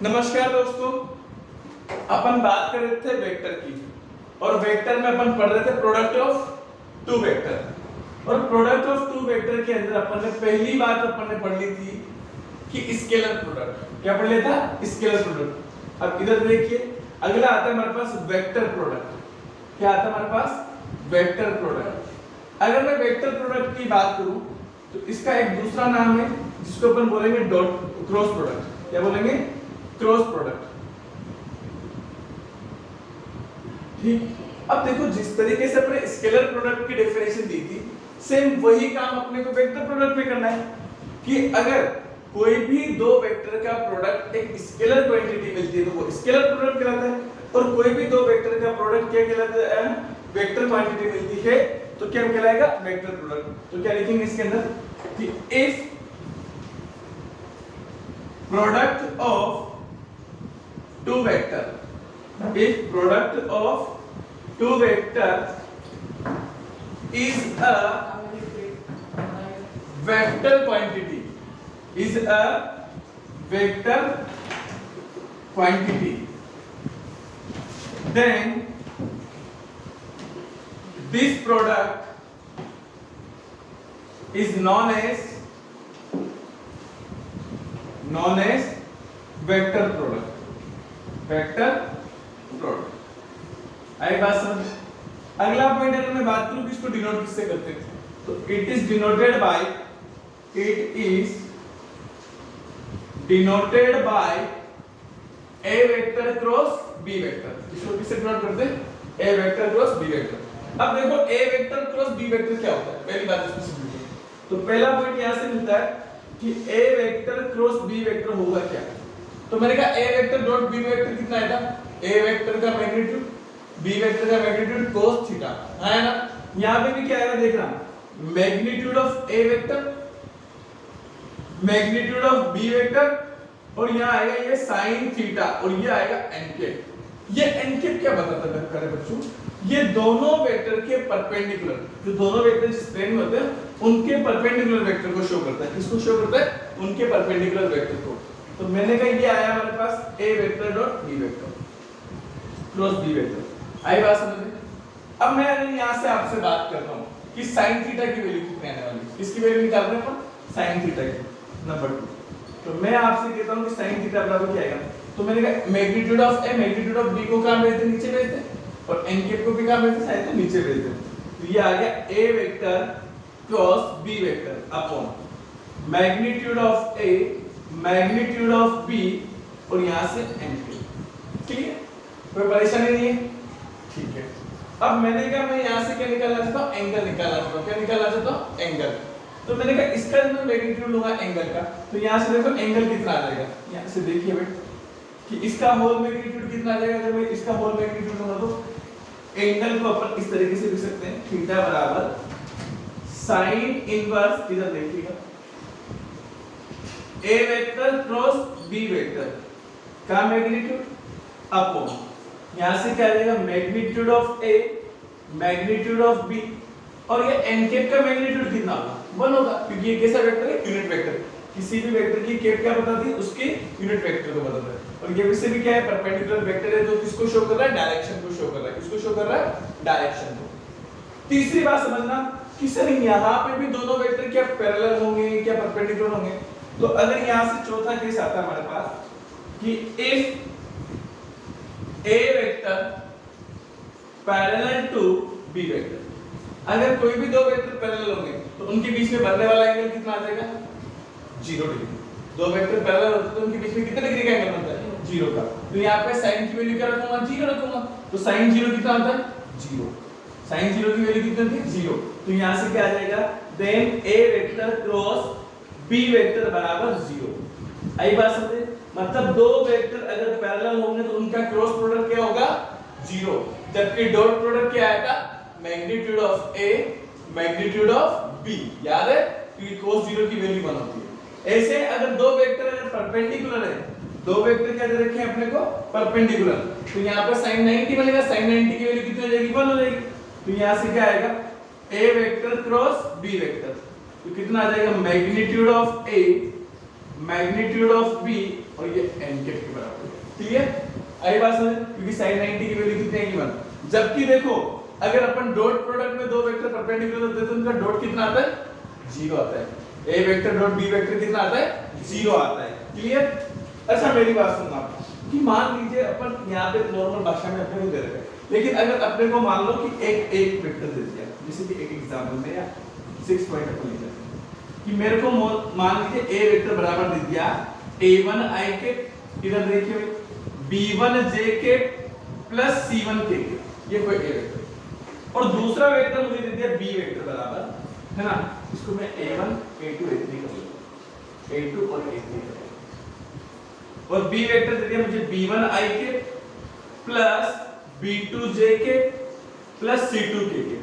नमस्कार दोस्तों, अपन बात कर रहे थे वेक्टर की और वेक्टर में अपन पढ़ रहे थे प्रोडक्ट ऑफ टू वेक्टर। और प्रोडक्ट ऑफ टू वेक्टर के अंदर अपन ने पहली बात अपन ने पढ़ ली थी कि स्केलर प्रोडक्ट। क्या पढ़ लिया था? Scalar product. अब इधर देखिए, अगला आता है हमारे पास वेक्टर प्रोडक्ट। क्या आता है हमारे पास? Vector product. अगर मैं वेक्टर प्रोडक्ट की बात करूं तो इसका एक दूसरा नाम है जिसको अपन बोलेंगे डॉट क्रॉस प्रोडक्ट। क्या बोलेंगे? Cross product. ठीक। अब देखो, जिस तरीके से अपने स्केलर प्रोडक्ट की डेफिनेशन दी थी, सेम वही काम अपने को वेक्टर प्रोडक्ट में करना है कि अगर कोई भी दो वेक्टर का प्रोडक्ट एक स्केलर क्वांटिटी मिलती है तो वो स्केलर प्रोडक्ट कहलाता है, और कोई भी दो वेक्टर का प्रोडक्ट क्या कहलाता है? वेक्टर क्वांटिटी मिलती है तो क्या कहलाएगा? Vector product. तो क्या लिखेंगे इसके अंदर कि if product of two vector, if product of two vector is a vector quantity, is a vector quantity, then this product is known as vector product। Vector product. आई बात समझ? अगला पॉइंट अगर मैं बात करूं कि इसको डिनोट किससे करते हैं तो it is denoted by A vector cross B vector. इसको किससे डिनोट करते हैं? A vector cross B vector. अब देखो, A vector cross B vector क्या होता है? पहली बात इसको समझिए। तो पहला पॉइंट यहां से मिलता है कि A vector cross B vector होगा क्या। तो मैंने कहा A vector dot B vector कितना आएगा? ए वेक्टर का मैग्नीट्यूड बी वेक्टर का मैग्नीट्यूड cos थीटा है ना। यहां पे भी क्या आएगा देखना, magnitude of A vector, magnitude of B vector, और यहां आएगा ये sin थीटा, और ये आएगा एनकेप। ये एनकेप क्या बताता है बच्चों? ये दोनों वेक्टर के परपेंडिकुलर, जो दोनों वेक्टर जिस प्लेन में होते हैं उनके परपेंडिकुलर वेक्टर को शो करता है। किसको शो करता है? उनके परपेंडिकुलर वेक्टर को। तो मैंने कहा ये आया हमारे पास A vector dot B vector cross B vector. आई बात समझ में? अब मैं यहां से आपसे बात करता हूं कि sin थीटा की वैल्यू कितनी आने वाली है। किसकी वैल्यू निकाल रहे हैं अपन? sin थीटा की, नंबर 2। तो मैं आपसे कहता हूं कि sin थीटा बराबर क्या आएगा। तो मैंने कहा magnitude of A magnitude of B को कहां भेजते? नीचे भेजते हैं, और एनकेप को भी कहां भेजते? शायद तो नीचे भेजते हैं। तो ये आ गया A vector cross B vector upon magnitude of A magnitude of B, और यहां से एनकेप। ठीक है, कोई परेशानी नहीं है? ठीक है। अब मैंने कहा मैं यहां से क्या निकालना चाहता हूं? एंगल निकालना चाहता हूं। क्या निकालना चाहता हूं? एंगल। तो मैंने कहा इसका मैं मैग्नीट्यूड लूंगा एंगल का, तो यहां से देखो एंगल कितना आ जाएगा। यहां से देखिए बेटा कि इसका होल मैग्नीट्यूड कितना आ जाएगा। अगर मैं इसका होल मैग्नीट्यूड लूंगा तो एंगल को अपन इस तरीके से लिख सकते हैं, थीटा बराबर sin इनवर्स, इधर देखिएगा, A vector cross B vector का मैग्नीट्यूड अपॉन, यहां से क्या आ जाएगा? Magnitude of A magnitude of B, और ये एनकेप का मैग्नीट्यूड कितना होगा? 1 होगा, क्योंकि ये कैसा वेक्टर है? Unit vector. किसी भी वेक्टर की केप क्या बताती है? उसके यूनिट वेक्टर को बताता है। और ये वैसे भी क्या है? परपेंडिकुलर वेक्टर है, जो किसको शो कर रहा है? डायरेक्शन को शो कर रहा है। किसको शो कर रहा है? डायरेक्शन को। तीसरी बात समझना कि सर यहां पे भी दोनों वेक्टर क्या पैरेलल होंगे, क्या परपेंडिकुलर होंगे? तो अगर यहां से चौथा केस आता है हमारे पास कि if A vector parallel to B vector, अगर कोई भी दो वेक्टर पैरेलल होंगे तो उनके बीच में बनने वाला एंगल कितना आ जाएगा? 0 डिग्री। दो वेक्टर पैरेलल होते हैं तो उनके बीच में कितने डिग्री का एंगल बनता है? 0 का। तो यहां पे sin की वैल्यू क्या रखूंगा? 0 रखूंगा। तो sin 0 कितना आता है? 0। sin 0 की वैल्यू कितनी होती है? 0। तो यहां से क्या आ जाएगा? देन ए वेक्टर क्रॉस बी वेक्टर बराबर 0। आई बात समझे? मतलब दो वेक्टर अगर पैरेलल होंगे तो उनका क्रॉस प्रोडक्ट क्या होगा? 0। जबकि डॉट प्रोडक्ट क्या आएगा? Magnitude of A magnitude of B. याद है? क्योंकि cos 0 की वैल्यू 1 होती है। ऐसे अगर दो वेक्टर अगर परपेंडिकुलर है, दो वेक्टर क्या दे रखे हैं अपने को? परपेंडिकुलर, तो यहां पे sin 90 बनेगा। sin 90 की वैल्यू कितनी हो जाएगी? 1 हो जाएगी। तो यहां से क्या आएगा? A vector cross B vector, तो कितना आ जाएगा? Magnitude of A magnitude of B और ये n कैप के बराबर है। क्लियर? आई बात समझ? क्योंकि sin 90 की वैल्यू कितनी आएगी 1। जबकि देखो अगर अपन डॉट प्रोडक्ट में दो वेक्टर परपेंडिकुलर होते हैं तो उनका डॉट कितना आता है? 0 आता है। a vector dot b vector कितना आता है? 0 आता है। क्लियर? अच्छा मेरी बात सुनना कि मान लीजिए अपन यहाँ पे नॉर्मल भाषा में अपने को दे रहे हैं, लेकिन अगर अपने को मान लो कि एक वेक्टर दे दिया, जैसे कि एक एग्जांपल में या 6 पॉइंट अपन ले लेते हैं कि मेरे को मान लीजिए a वेक्टर बराबर दे दिया a1 i के, इधर देखिए b1 j के प्लस c1 k के, ये कोई a वेक्टर, और दूसरा वेक्टर मुझे दे दिया b वेक्टर बराबर है ना, इसको मैं a1 a2 a3 कर लूंगा, a2 और a3 और b वेक्टर दे दिया मुझे b1 i के प्लस b2 j के प्लस c2 k के।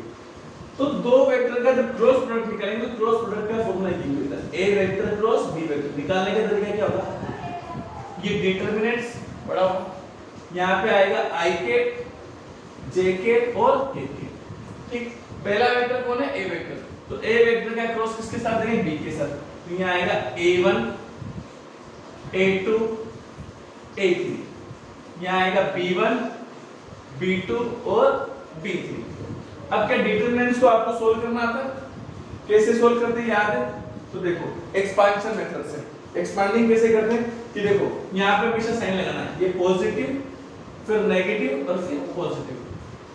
तो दो वेक्टर का जब क्रॉस प्रोडक्ट निकालेंगे तो क्रॉस प्रोडक्ट का फॉर्मूला ये होता है a vector cross b vector. निकालने का तरीका क्या होगा? ये डिटरमिनेंट्स बड़ा होगा, यहाँ पे आएगा i के j के और k के। ठीक, पहला वेक्टर कौन है? a वेक्टर, तो a वेक्टर का क्रॉस किसके साथ देंगे? b के साथ, तो यहाँ आएगा a1 a2 a3, यहाँ आएगा b1 b2 और b3। अब क्या डिटरमिनेंट्स को आपको सोल्व करना आता है? कैसे सोल्व करते हैं याद है? तो देखो एक्सपांशन मेथड से एक्सपांडिंग कैसे करते हैं कि देखो यहाँ पे हमेशा साइन लगाना है, ये पॉजिटिव फिर नेगेटिव और फिर पॉजिटिव।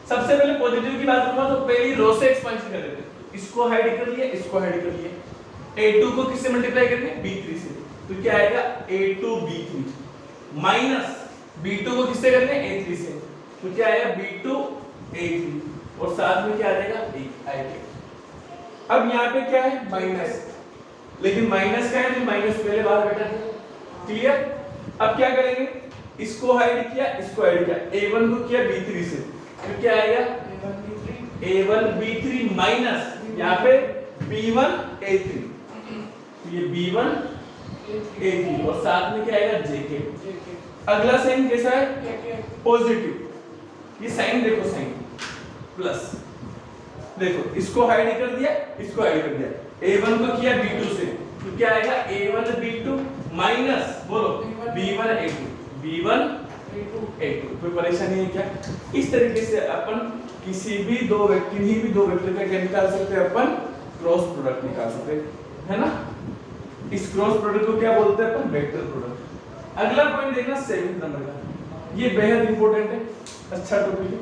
सबसे पहले पॉजिटिव की बात करूंगा तो पहली रो से एक्सपेंशन कर लेते हैं, इसको हाइड कर लिया, इसको हाइड कर लिया, a2 को किससे मल्टीप्लाई करेंगे? b3 से, तो क्या आएगा? a2 b3 माइनस b2 को किससे करेंगे? a3 से, तो क्या आएगा? b2 a3 और साथ में क्या आ जाएगा? i। अब यहाँ पे क्या है? माइनस, लेकिन माइनस का है तो माइनस पहले बाहर बैठा है। क्लियर? अब क्या करेंगे? इसको हाइड किया, इसको हाइड किया, a1 को किया b3 से, तो क्या आएगा? a1 b3 माइनस यहाँ पे b1 a3, तो ये b1 a3 और साथ में क्या आएगा? jk। अगला साइन कैसा है? पॉजिटिव, ये साइन देखो, साइन प्लस, देखो इसको हाइड कर दिया, इसको हाइड कर दिया, a1 को किया b2 से, तो क्या आएगा? a1 b2 माइनस बोलो b1 a2, b1 a2। कोई परेशानी है क्या? इस तरीके से अपन किसी भी दो वेक्टर, किसी भी दो वेक्टर का क्या निकाल सकते हैं? अपन क्रॉस प्रोडक्ट निकाल सकते हैं, है ना? इस क्रॉस प्रोडक्ट को क्या बोलते हैं अपन? Vector product. अगला पॉइंट देखना 7 नंबर का, ये बेहद इंपॉर्टेंट है, अच्छा टॉपिक है।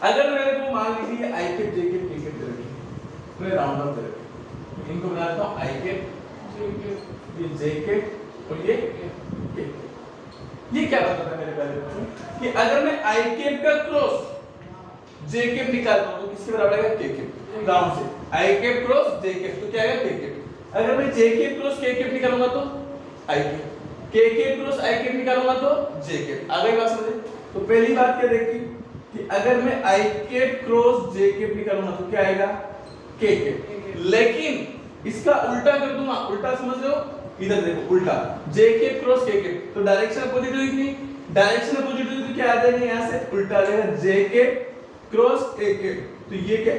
अगर मेरे को मान लीजिए i के j के k के दे रखे, तो ये राउंड ऑफ दे रखे, इनको बनाता हूं i के ये j के और ये k। ये क्या बताता है मेरे पहले बच्चों कि अगर मैं i कैप का क्रॉस j कैप निकालता हूं तो किसके बराबर आएगा? k cap. राउंड से i cap cross j cap, तो क्या आएगा? k cap. अगर मैं j cap cross k cap निकालूंगा तो i cap, k cap cross i cap निकालूंगा तो j कैप। आ गई बात समझे? तो पहली बात क्या देखी कि अगर मैं i cap cross j cap निकालूंगा तो क्या आएगा? k cap. लेकिन इसका उल्टा कर दूंगा, उल्टा समझ रहे हो? इधर देखो उल्टा, j cap cross k cap, तो डायरेक्शन पॉजिटिव लिखनी, डायरेक्शन पॉजिटिव तो क्या आ जाएगा? यहां से उल्टा आ जाएगा j cap cross k cap, तो ये क्या?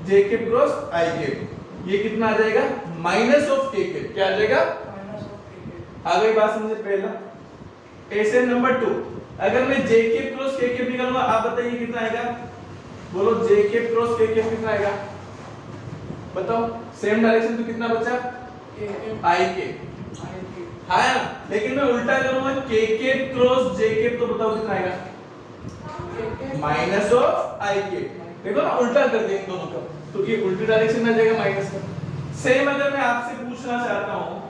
j cap cross i cap, ये कितना आ जाएगा? Minus of k cap. क्या आ जाएगा? Minus of k cap. आ गई बात समझे? पहला। ऐसे नंबर 2, अगर मैं j cap cross k cap निकालूंगा, आप बताइए कितना आएगा? बोलो j cap cross k cap कितना आएगा? बताओ, सेम डायरेक्शन तो कितना बचा? i cap. हाँ, लेकिन मैं उल्टा करूंगा k cap cross j cap, तो बताओ कितना आएगा? Minus of i cap. देखो ना, उल्टा कर दिया इन दोनों का, तो ये उल्टी डायरेक्शन में आ जाएगा माइनस का। सेम अगर मैं आपसे पूछना चाहता हूं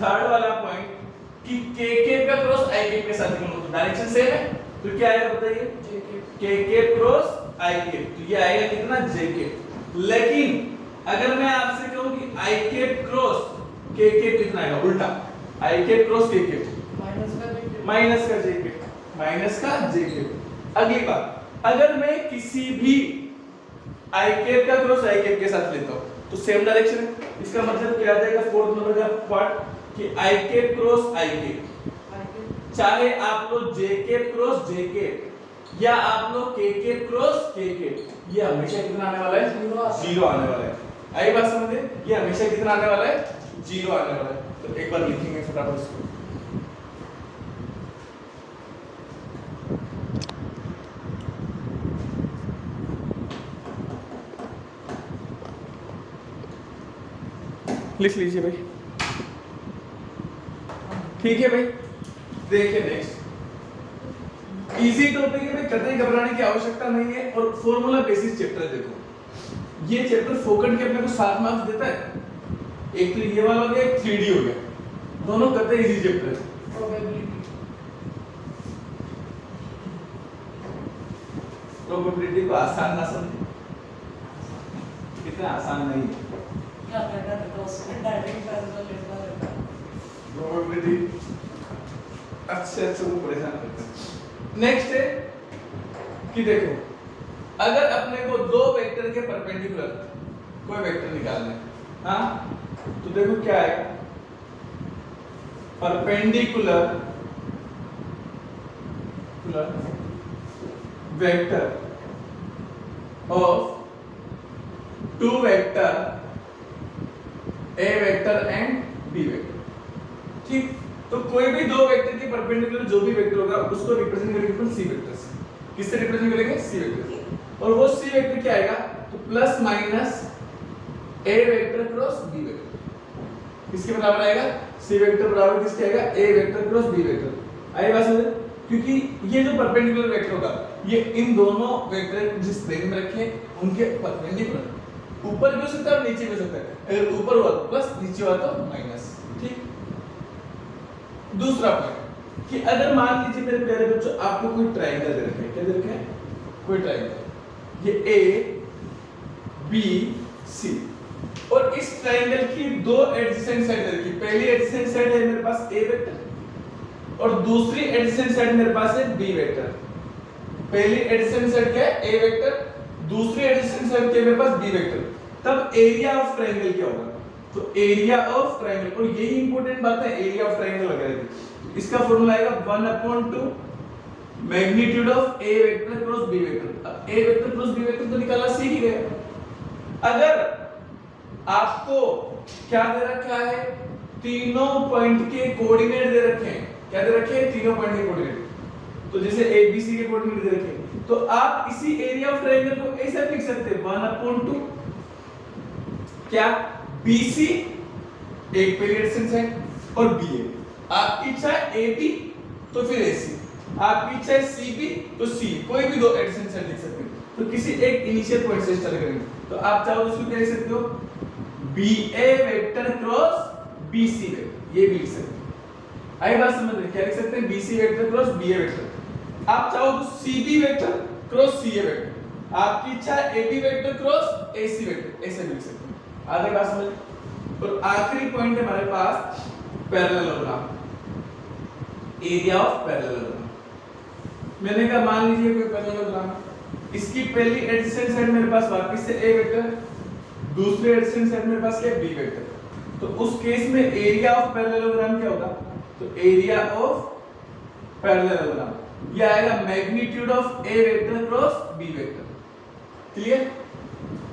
थर्ड वाला पॉइंट कि k कैप का क्रॉस i कैप के साथ निकालो, तो डायरेक्शन सेम है, तो क्या आएगा बताइए? k cap cross i cap, तो ये आएगा कितना? j cap. लेकिन अगर मैं आपसे कहूं कि i cap cross k cap कितना आएगा? उल्टा, i cap cross k cap minus का j कैप, माइनस का j कैप। अगली बात, अगर मैं किसी भी i कैप का क्रॉस i कैप के साथ लेता हूं तो सेम डायरेक्शन है, इसका मतलब क्या आ जाएगा? फोर्थ नंबर का पार्ट कि i cap cross i cap, चाहे आप लो j cap cross j cap या आप लो k cap cross k cap, ये हमेशा कितना आने वाला है? 0 आने वाला है। आई बात समझे? ये हमेशा कितना आने वाला है? 0 आने वाला है। तो एक बार लिखेंगे फटाफट इसको, लिख लीजिए भाई। ठीक है भाई, देखिए नेक्स्ट इजी टॉपिक है भाई, कतई घबराने की आवश्यकता नहीं है। और फॉर्मूला बेसिस चैप्टर देखो, ये चैप्टर फोकट के अपने को 7 मार्क्स देता है। एक तो ये वाला हो गया, एक 3D हो गया, दोनों कतई इजी चैप्टर है। प्रोबेबिलिटी को आसान ना समझे, इतना आसान नहीं है प्रोबेबिलिटी, अच्छे को परेशान करता है। नेक्स्ट है कि देखो, अगर अपने को दो वेक्टर के परपेंडिकुलर कोई वेक्टर निकालना है, हाँ, तो देखो क्या है, perpendicular vector of two vector A vector and B vector. ठीक, तो कोई भी दो वेक्टर के परपेंडिकुलर जो भी वेक्टर होगा उसको रिप्रेजेंट करेंगे अपन सी वेक्टर से। किससे रिप्रेजेंट करेंगे? सी वेक्टर से। और वो सी वेक्टर क्या आएगा, तो प्लस माइनस ए वेक्टर क्रॉस बी वेक्टर। किसके बराबर आएगा? सी वेक्टर बराबर किसके आएगा? A vector cross B vector. आई बात समझ? क्योंकि ये जो परपेंडिकुलर वेक्टर होगा ये इन दोनों वेक्टर जिस प्लेन में रखे उनके परपेंडिकुलर, ऊपर भी हो सकता है और नीचे भी हो सकता है। अगर ऊपर हुआ तो प्लस, नीचे हुआ तो माइनस। ठीक, दूसरा पॉइंट कि अगर मान लीजिए मेरे प्यारे बच्चों आपको कोई ट्रायंगल दे रखा है, क्या दे रखा है? कोई ट्रायंगल, ये ए बी सी, और इस ट्रायंगल की दो एडजेसेंट साइड दे रखी। पहली एडजेसेंट साइड है मेरे पास ए वेक्टर और दूसरी एडजेसेंट साइड मेरे पास है बी वेक्टर। पहली एडजेसेंट साइड क्या है? ए वेक्टर, दूसरी एडजेसेंट साइड क्या है मेरे पास? B vector. तब एरिया ऑफ ट्रायंगल क्या होगा? तो एरिया ऑफ ट्रायंगल, और यही इंपॉर्टेंट बात है एरिया ऑफ ट्रायंगल वगैरह की, इसका फॉर्मूला आएगा 1/2 magnitude of A vector cross B vector. अब A vector cross B vector तो निकाला सीख ही गए। अगर आपको क्या दे रखा है? तीनों पॉइंट के कोऑर्डिनेट दे रखे हैं। क्या दे रखे हैं? तीनों पॉइंट के कोऑर्डिनेट। तो जैसे ए बी सी के कोऑर्डिनेट दे रखे हैं, तो आप इसी एरिया ऑफ ट्रायंगल को ऐसा लिख सकते हैं 1/2 क्या BC एक पहली एडजेसेंट साइड और BA। आपकी इच्छा है AB तो फिर AC, आपकी इच्छा है CB तो C, कोई भी दो एडजेसेंट साइड लिख सकते हैं। तो किसी एक इनिशियल पॉइंट से स्टार्ट करेंगे, तो आप चाहो तो उसको क्या लिख सकते हो? BA vector cross BC vector, ये भी लिख सकते हैं। आई बात समझ रहे? क्या लिख सकते हैं? BC vector cross BA vector. आप चाहो तो CB vector cross CA vector, आपकी इच्छा है AB vector cross AC vector, ऐसे भी लिख सकते हैं। आगे बात समझ। और आखिरी पॉइंट है हमारे पास पैरेललोग्राम, एरिया ऑफ पैरेललोग्राम। मैंने कहा मान लीजिए कोई पैरेललोग्राम, इसकी पहली एडजेसेंट साइड मेरे पास वापस से ए वेक्टर, दूसरी एडजेसेंट साइड मेरे पास क्या है? B vector. तो उस केस में एरिया ऑफ पैरेललोग्राम क्या होगा? तो एरिया ऑफ पैरेललोग्राम ये आएगा magnitude of A vector cross B vector. Clear?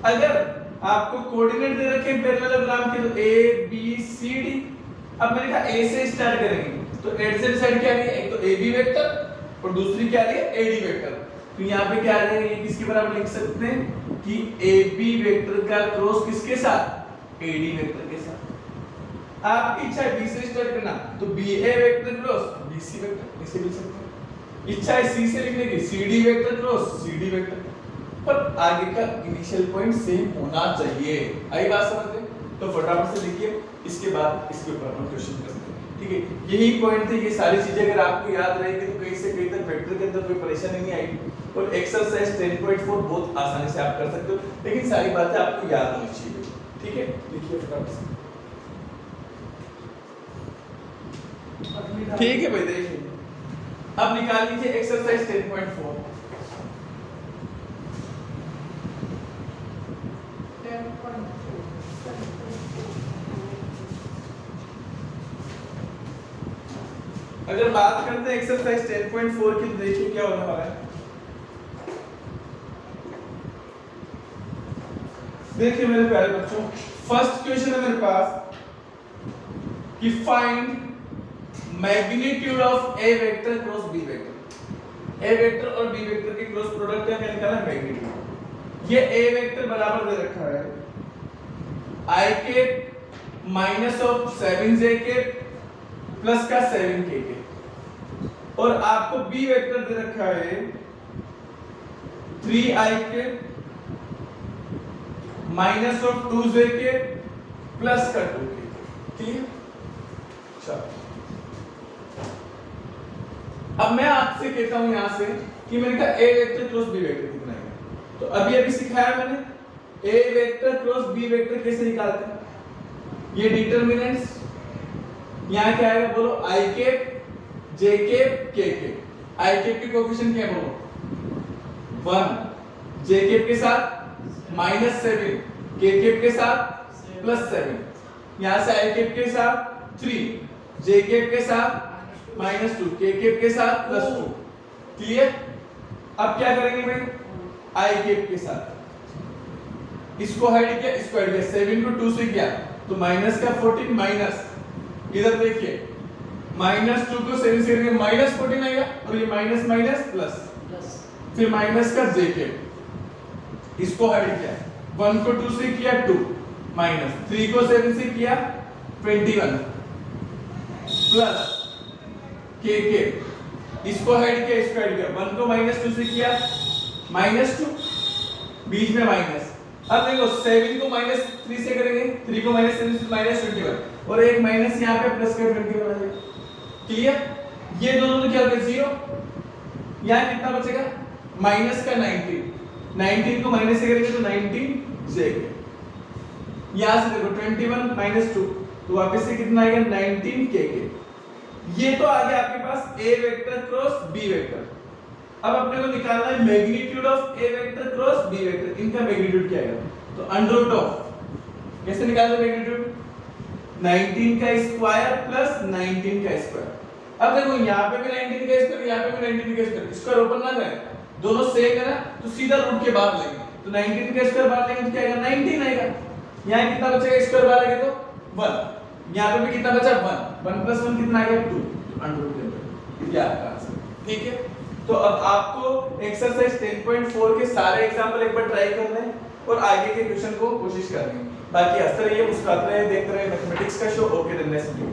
अगर आपको कोऑर्डिनेट दे रखे हैं पैरेललोग्राम के, तो ए बी सी डी। अब मैंने कहा ए से स्टार्ट करेंगे, तो एडजेसेंट साइड क्या आ रही है? एक तो ए बी वेक्टर और दूसरी क्या आ रही है? A D vector. तो यहाँ पे क्या आ रहा है? ये किसके बराबर लिख सकते हैं कि ए बी वेक्टर का क्रॉस किसके साथ? ए डी वेक्टर के साथ। आपकी इच्छा है बी से स्टार्ट करना, तो B A vector cross B C vector, इसे लिख सकते हैं। इच्छा है सी से लिखने की, C D vector cross C D vector, पर आगे का इनिशियल पॉइंट सेम होना चाहिए। आई बात समझ में? तो फटाफट से लिखिए, इसके बाद इसके ऊपर हम क्वेश्चन करते हैं। ठीक है, यही पॉइंट थे। ये सारी चीजें अगर आपको याद रहेगी तो कहीं से कहीं तक वेक्टर के अंदर कोई परेशानी नहीं आएगी, और एक्सरसाइज 10.4 बहुत आसानी से आप कर सकते हो, लेकिन सारी बातें आपको याद होनी चाहिए। ठीक है, लिखिए फटाफट से। ठीक है भाई, देखिए अब निकाल लीजिए एक्सरसाइज 10.4। अगर बात करते हैं एक्सरसाइज 10.4 की, तो देखिए क्या होने वाला है। देखिए मेरे प्यारे बच्चों, फर्स्ट क्वेश्चन है मेरे पास कि find magnitude of A vector cross B vector. A vector और बी वेक्टर के क्रॉस प्रोडक्ट का क्या निकालना है? मैग्नीट्यूड। ये ए वेक्टर बराबर दे रखा है i के माइनस ऑफ 7j प्लस का 7k और आपको बी वेक्टर दे रखा है 3i minus of 2j plus का 2k। क्लियर? चलो अब मैं आपसे कहता हूं यहां से कि मैंने कहा A vector cross B vector कितना है, तो अभी अभी सिखाया मैंने ए वेक्टर क्रॉस बी वेक्टर कैसे निकालते हैं। ये डिटरमिनेंट्स यहां क्या आएगा बोलो, आई कैप जे कैप के कैप। आई कैप की कोएफिशिएंट क्या है बोलो 1, जे कैप के साथ -7, के कैप के साथ +7, यहां से आई कैप के साथ 3, जे कैप के साथ -2, के कैप के साथ +2। क्लियर? अब क्या करेंगे भाई, आई कैप के साथ इसको हाइड किया, इसको हाइड किया, 7 को 2 से किया तो माइनस का 14 माइनस, इधर देखिए -2 को 7 से करेंगे -14 आएगा और ये माइनस माइनस प्लस, फिर माइनस का जे कैप, इसको हाइड किया, 1 को 2 से किया 2 माइनस, 3 को 7 से किया 21 प्लस के कैप, इसको हाइड किया, इसको हाइड किया, 1 को -2 से किया -2, बीच में माइनस। अब देखो 7 को -3 से करेंगे, 3 को -7 से -21 और एक माइनस यहाँ पे प्लस का 21 आ जाएगा। क्लियर? ये दोनों क्या हो गए 0, यहाँ कितना बचेगा माइनस का 19 को माइनस से करेंगे तो 19 जे, यहाँ से देखो 21 -2 तो वापस से कितना आएगा 19 के। ये तो आ गया आपके पास A vector cross B vector. अब अपने को निकालना है magnitude of A vector cross B vector, इनका मैग्नीट्यूड क्या है, तो अंडर रूट ऑफ, कैसे निकालते हैं मैग्नीट्यूड, 19 का स्क्वायर प्लस 19 का स्क्वायर। अब देखो यहाँ पे भी 19 का स्क्वायर, यहाँ पे भी 19 का स्क्वायर, स्क्वायर ओपन ना करें, दोनों सेम है ना, तो सीधा रूट के बाहर लेंगे, तो 19 का स्क्वायर बाहर लेंगे तो क्या आएगा 19 आएगा। यहाँ कितना बचेगा स्क्वायर बाहर लेंगे तो 1, यहाँ पे भी कितना बचा 1 + 1 कितना आएगा 2, अंडर रूट के, ये आपका आंसर। ठीक है, तो अब आपको एक्सरसाइज 10.4 के सारे एग्जांपल एक बार ट्राई करना है और आगे के क्वेश्चन को कोशिश करनी है। बाकी हंसते रहिए, मुस्कुराते रहिए, देखते रहिए मैथमेटिक्स का show. Okay, the next video.